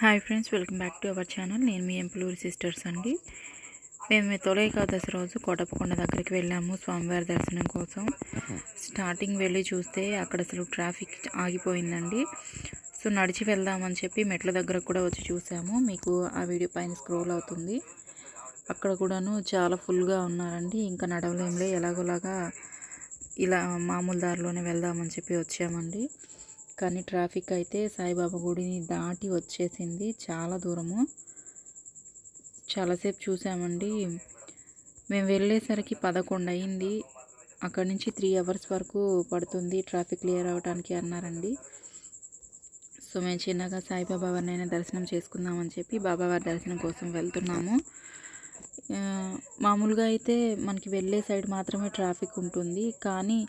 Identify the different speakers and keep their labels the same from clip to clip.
Speaker 1: Hi friends, welcome back to our channel. నేను మీ ఎంప్లూరి sisters అండి. మేము తొలి ఏకాదశి రోజు కోటప్పకొండ దగ్గరికి వెళ్ళాము స్వామివారి దర్శనం కోసం. స్టార్టింగ్ వెళ్ళి చూస్తే అక్కడ అసలు ట్రాఫిక్ ఆగిపోయిందండి. సో నడిచి వెళ్దామని చెప్పి మెట్ల దగ్గర కూడా వచ్చి చూసాము. మీకు ఆ వీడియో పైన స్క్రోల్ అవుతుంది. అక్కడ కూడాను చాలా ఫుల్గా ఉన్నారండి. ఇంకా నడవలేంలే, ఎలాగోలాగా ఇలా మామూలు దారిలోనే వెళ్దామని చెప్పి వచ్చామండి. కానీ ట్రాఫిక్ అయితే సాయిబాబా గుడిని దాటి వచ్చేసింది. చాలా దూరము, చాలాసేపు చూసామండి. మేము వెళ్ళేసరికి 11 అయింది. అక్కడి నుంచి 3 అవర్స్ వరకు పడుతుంది ట్రాఫిక్ క్లియర్ అవ్వడానికి అన్నారండి. సో మేము చిన్నగా సాయిబాబా వారినైనా దర్శనం చేసుకుందామని చెప్పి బాబావారి దర్శనం కోసం వెళ్తున్నాము. మామూలుగా అయితే మనకి వెళ్ళే సైడ్ మాత్రమే ట్రాఫిక్ ఉంటుంది. కానీ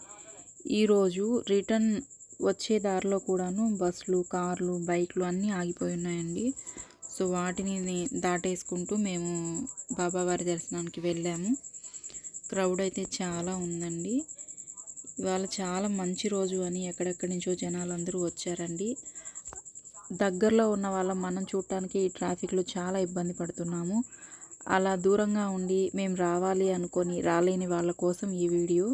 Speaker 1: ఈరోజు రిటర్న్ వచ్చే దారిలో కూడాను బస్సులు, కార్లు, బైక్లు అన్నీ ఆగిపోయి ఉన్నాయండి. సో వాటిని దాటేసుకుంటూ మేము బాబావారి దర్శనానికి వెళ్ళాము. క్రౌడ్ అయితే చాలా ఉందండి. ఇవాళ చాలా మంచి రోజు అని ఎక్కడెక్కడి నుంచో జనాలు అందరూ వచ్చారండి. దగ్గరలో ఉన్న వాళ్ళం మనం చూడటానికి ఈ ట్రాఫిక్లో చాలా ఇబ్బంది పడుతున్నాము. అలా దూరంగా ఉండి మేము రావాలి అనుకొని రాలేని వాళ్ళ కోసం ఈ వీడియో.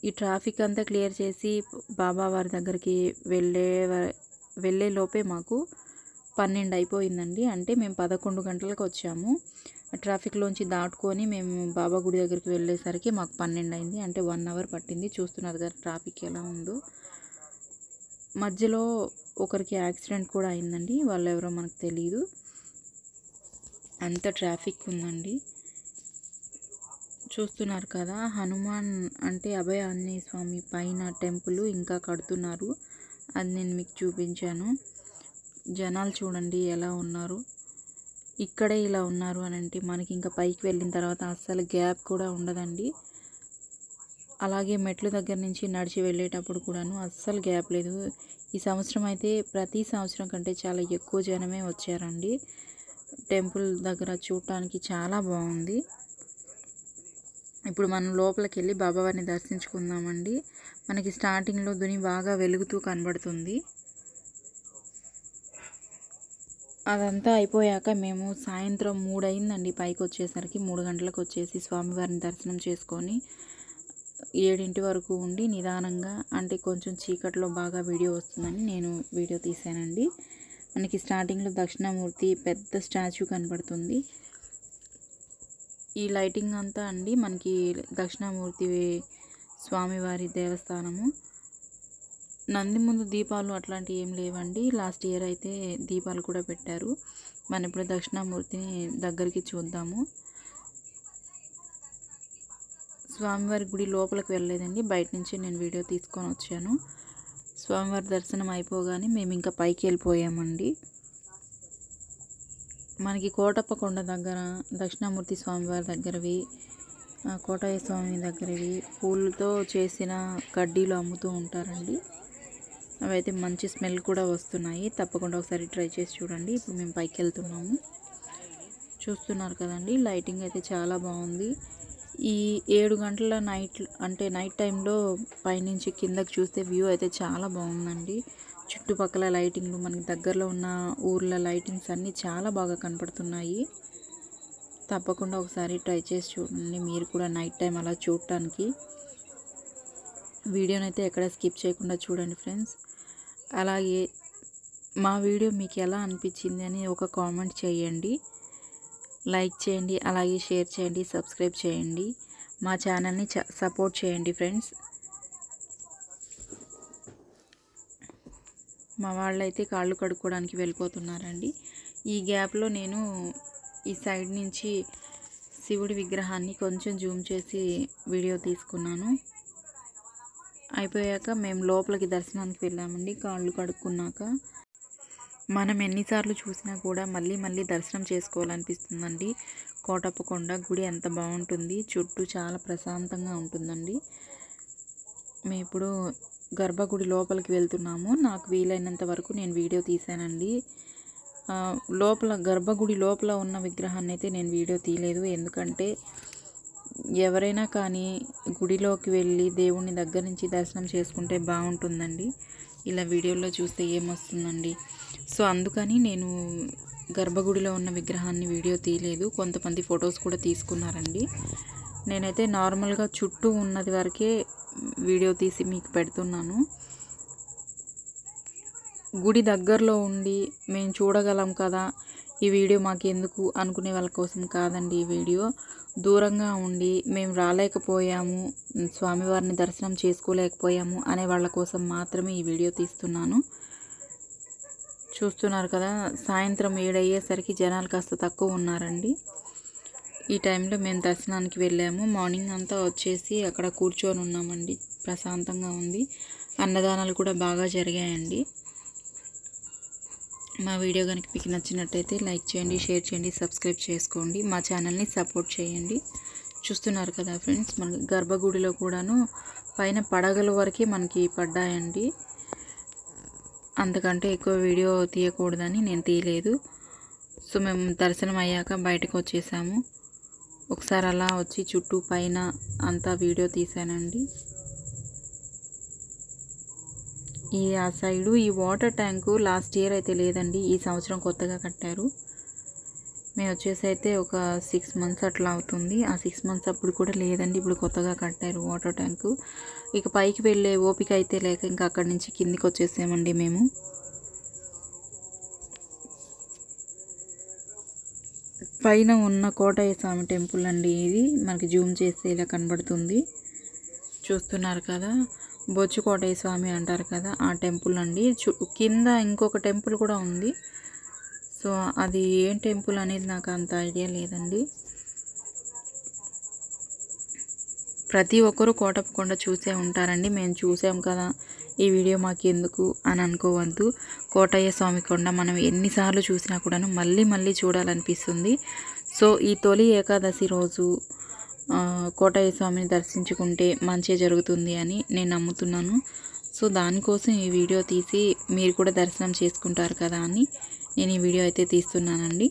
Speaker 1: ఈ ట్రాఫిక్ అంతా క్లియర్ చేసి బాబావారి దగ్గరికి వెళ్ళే లోపే మాకు 12 అయిపోయిందండి. అంటే మేము 11 గంటలకు వచ్చాము. ట్రాఫిక్లోంచి దాటుకొని మేము బాబా గుడి దగ్గరికి వెళ్ళేసరికి మాకు 12 అయింది. అంటే 1 అవర్ పట్టింది. చూస్తున్నారు కదా ట్రాఫిక్ ఎలా ఉందో. మధ్యలో ఒకరికి యాక్సిడెంట్ కూడా అయిందండి. వాళ్ళు ఎవరో మనకు తెలియదు. అంత ట్రాఫిక్ ఉందండి. చూస్తున్నారు కదా, హనుమాన్ అంటే అభయ ఆంజనేయ స్వామి పైన టెంపుల్ ఇంకా కడుతున్నారు. అది నేను మీకు చూపించాను. జనాలు చూడండి ఎలా ఉన్నారు. ఇక్కడే ఇలా ఉన్నారు అని అంటే మనకి ఇంకా పైకి వెళ్ళిన తర్వాత అస్సలు గ్యాప్ కూడా ఉండదండి. అలాగే మెట్ల దగ్గర నుంచి నడిచి వెళ్ళేటప్పుడు కూడాను అస్సలు గ్యాప్ లేదు. ఈ సంవత్సరం అయితే ప్రతి సంవత్సరం కంటే చాలా ఎక్కువ జనమే వచ్చారండి. టెంపుల్ దగ్గర చూడటానికి చాలా బాగుంది. ఇప్పుడు మనం లోపలికి వెళ్ళి బాబావారిని దర్శించుకుందామండి. మనకి స్టార్టింగ్లో దుని బాగా వెలుగుతూ కనబడుతుంది. అదంతా అయిపోయాక మేము సాయంత్రం 3 అయిందండి పైకి వచ్చేసరికి. 3 గంటలకు వచ్చేసి స్వామివారిని దర్శనం చేసుకొని 7 వరకు ఉండి నిదానంగా, అంటే కొంచెం చీకట్లో బాగా వీడియో వస్తుందని నేను వీడియో తీసానండి. మనకి స్టార్టింగ్లో దక్షిణామూర్తి పెద్ద స్టాచ్యూ కనబడుతుంది. ఈ లైటింగ్ అంతా అండి మనకి దక్షిణామూర్తి స్వామివారి దేవస్థానము. నంది ముందు దీపాలు అట్లాంటివి ఏం లేవండి. లాస్ట్ ఇయర్ అయితే దీపాలు కూడా పెట్టారు. మనం ఇప్పుడు దక్షిణామూర్తిని దగ్గరికి చూద్దాము. స్వామివారి గుడి లోపలికి వెళ్ళలేదండి, బయట నుంచి నేను వీడియో తీసుకొని వచ్చాను. స్వామివారి దర్శనం అయిపోగానే మేము ఇంకా పైకి వెళ్ళిపోయామండి. మనకి కోటప్పకొండ దగ్గర దక్షిణామూర్తి స్వామివారి దగ్గరవి, కోటయ్య స్వామి దగ్గరవి పూలతో చేసిన కడ్డీలు అమ్ముతూ ఉంటారండి. అవైతే మంచి స్మెల్ కూడా వస్తున్నాయి. తప్పకుండా ఒకసారి ట్రై చేసి చూడండి. ఇప్పుడు మేము పైకి వెళ్తున్నాము. చూస్తున్నారు కదండి, లైటింగ్ అయితే చాలా బాగుంది. ఈ 7 గంటల నైట్ టైంలో పైనుంచి కిందకి చూస్తే వ్యూ అయితే చాలా బాగుందండి. చుట్టుపక్కల లైటింగ్లు, మనకి దగ్గరలో ఉన్న ఊర్ల లైటింగ్స్ అన్నీ చాలా బాగా కనపడుతున్నాయి. తప్పకుండా ఒకసారి ట్రై చేసి చూడండి మీరు కూడా నైట్ టైం అలా చూడటానికి. వీడియోని అయితే ఎక్కడ స్కిప్ చేయకుండా చూడండి ఫ్రెండ్స్. అలాగే మా వీడియో మీకు ఎలా అనిపించింది అని ఒక కామెంట్ చేయండి, లైక్ చేయండి, అలాగే షేర్ చేయండి, సబ్స్క్రైబ్ చేయండి. మా ఛానల్ని సపోర్ట్ చేయండి ఫ్రెండ్స్. మా వాళ్ళైతే కాళ్ళు కడుక్కోవడానికి వెళ్ళిపోతున్నారండి. ఈ గ్యాప్లో నేను ఈ సైడ్ నుంచి శివుడి విగ్రహాన్ని కొంచెం జూమ్ చేసి వీడియో తీసుకున్నాను. అయిపోయాక మేము లోపలికి దర్శనానికి వెళ్ళామండి. కాళ్ళు కడుక్కున్నాక మనం ఎన్నిసార్లు చూసినా కూడా మళ్ళీ మళ్ళీ దర్శనం చేసుకోవాలనిపిస్తుందండి. కోటప్పకొండ గుడి ఎంత బాగుంటుంది, చుట్టూ చాలా ప్రశాంతంగా ఉంటుందండి. మేము ఇప్పుడు గర్భగుడి లోపలికి వెళ్తున్నాము. నాకు వీలైనంత వరకు నేను వీడియో తీసానండి. గర్భగుడి లోపల ఉన్న విగ్రహాన్ని అయితే నేను వీడియో తీయలేదు. ఎందుకంటే ఎవరైనా కానీ గుడిలోకి వెళ్ళి దేవుణ్ణి దగ్గర నుంచి దర్శనం చేసుకుంటే బాగుంటుందండి. ఇలా వీడియోలో చూస్తే ఏమొస్తుందండి. సో అందుకని నేను గర్భగుడిలో ఉన్న విగ్రహాన్ని వీడియో తీయలేదు. కొంతమంది ఫొటోస్ కూడా తీసుకున్నారండి. నేనైతే నార్మల్గా చుట్టూ ఉన్నది వరకే వీడియో తీసి మీకు పెడుతున్నాను. గుడి దగ్గరలో ఉండి మేము చూడగలం కదా, ఈ వీడియో మాకెందుకు అనుకునే వాళ్ళ కోసం కాదండి ఈ వీడియో. దూరంగా ఉండి మేము రాలేకపోయాము, స్వామివారిని దర్శనం చేసుకోలేకపోయాము అనే వాళ్ళ కోసం మాత్రమే ఈ వీడియో తీస్తున్నాను. చూస్తున్నారు కదా, సాయంత్రం 7 అయ్యేసరికి జనాలు కాస్త తక్కువ ఉన్నారండి. ఈ టైంలో మేము దర్శనానికి వెళ్ళాము. మార్నింగ్ అంతా వచ్చేసి అక్కడ కూర్చొని ఉన్నామండి. ప్రశాంతంగా ఉంది. అన్నదానాలు కూడా బాగా జరిగాయండి. మా వీడియో కనుక మీకు నచ్చినట్టయితే లైక్ చేయండి, షేర్ చేయండి, సబ్స్క్రైబ్ చేసుకోండి. మా ఛానల్ని సపోర్ట్ చేయండి. చూస్తున్నారు కదా ఫ్రెండ్స్, మన గర్భగుడిలో కూడాను పైన పడగల వరకే మనకి పడ్డాయండి. అంతకంటే ఎక్కువ వీడియో తీయకూడదని నేను తీయలేదు. సో మేము దర్శనం అయ్యాక బయటకు వచ్చేసాము. ఒకసారి అలా వచ్చి చుట్టూ పైన అంతా వీడియో తీసానండి. ఆ సైడు ఈ వాటర్ ట్యాంకు లాస్ట్ ఇయర్ అయితే లేదండి, ఈ సంవత్సరం కొత్తగా కట్టారు. మేము వచ్చేసి అయితే ఒక 6 months అట్లా అవుతుంది. ఆ 6 months అప్పుడు కూడా లేదండి, ఇప్పుడు కొత్తగా కట్టారు వాటర్ ట్యాంకు. ఇక పైకి వెళ్ళే ఓపిక అయితే లేక ఇంకా అక్కడి నుంచి కిందికి వచ్చేసామండి మేము. పైన ఉన్న కోటయ్య స్వామి టెంపుల్ అండి ఇది. మనకి జూమ్ చేస్తే ఇలా కనబడుతుంది. చూస్తున్నారు కదా, బొచ్చు కోటయ్య స్వామి అంటారు కదా, ఆ టెంపుల్ అండి. కింద ఇంకొక టెంపుల్ కూడా ఉంది. సో అది ఏం టెంపుల్ అనేది నాకు అంత ఐడియా లేదండి. ప్రతి ఒక్కరూ కోటప్పకొండ చూసే ఉంటారండి. మేము చూసాం కదా, ఈ వీడియో మాకు ఎందుకు అని అనుకోవద్దు. కోటయ్య స్వామి కొండ మనం ఎన్నిసార్లు చూసినా కూడాను మళ్ళీ మళ్ళీ చూడాలనిపిస్తుంది. సో ఈ తొలి ఏకాదశి రోజు కోటయ్య స్వామిని దర్శించుకుంటే మంచి జరుగుతుంది అని నేను నమ్ముతున్నాను. సో దానికోసం ఈ వీడియో తీసి మీరు కూడా దర్శనం చేసుకుంటారు కదా అని నేను ఈ వీడియో అయితే తీస్తున్నానండి.